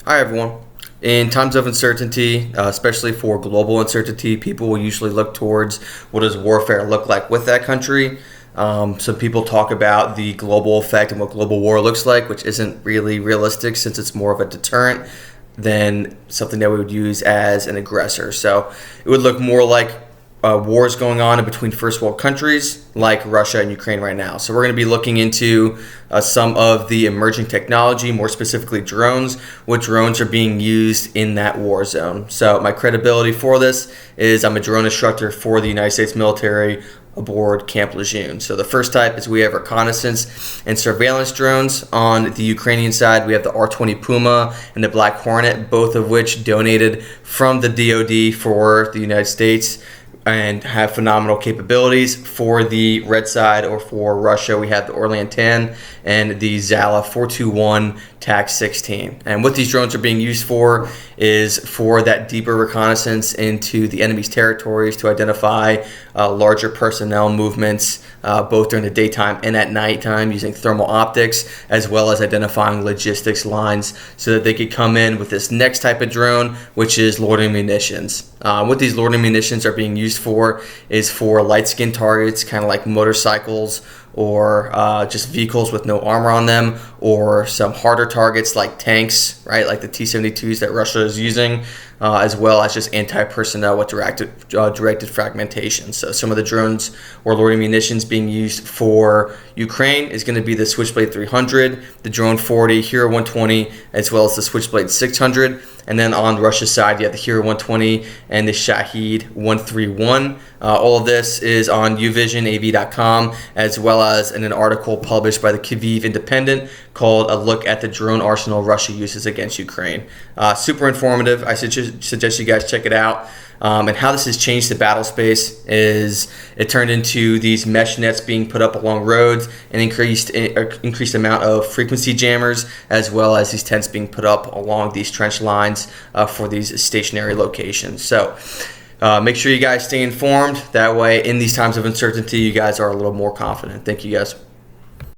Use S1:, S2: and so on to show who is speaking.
S1: Hi, everyone. In times of uncertainty, especially for global uncertainty, people will usually look towards what does warfare look like with that country. Some people talk about the global effect and what global war looks like, which isn't really realistic since it's more of a deterrent than something that we would use as an aggressor. So it would look more like wars going on in between first world countries like Russia and Ukraine right now. So we're going to be looking into some of the emerging technology, more specifically drones, what drones are being used in that war zone. So my credibility for this is I'm a drone instructor for the United States military aboard Camp Lejeune. So the first type is we have reconnaissance and surveillance drones. On the Ukrainian side, we have the R-20 Puma and the Black Hornet, both of which donated from the DoD for the United States and have phenomenal capabilities. For the red side, or for Russia, we have the Orlan 10 and the Zala 421 TAC-16. And what these drones are being used for is for that deeper reconnaissance into the enemy's territories to identify larger personnel movements, both during the daytime and at nighttime, using thermal optics, as well as identifying logistics lines so that they could come in with this next type of drone, which is loitering munitions. What these loitering munitions are being used for is for light skin targets, kind of like motorcycles or just vehicles with no armor on them, or some harder targets like tanks, right, like the T-72s that Russia is using, as well as just anti-personnel with directed fragmentation. So some of the drones or loitering munitions being used for Ukraine is going to be the Switchblade 300, the Drone 40, Hero 120, as well as the Switchblade 600. And then on Russia's side, you have the Hero 120 and the Shahed 131. All of this is on uvisionav.com, as well as in an article published by the Kyiv Independent called "A Look at the Drone Arsenal Russia Uses Against Ukraine." Super informative. I suggest you guys check it out. And how this has changed the battle space is it turned into these mesh nets being put up along roads, and increased amount of frequency jammers, as well as these tents being put up along these trench lines for these stationary locations. So make sure you guys stay informed. That way, in these times of uncertainty, you guys are a little more confident. Thank you, guys.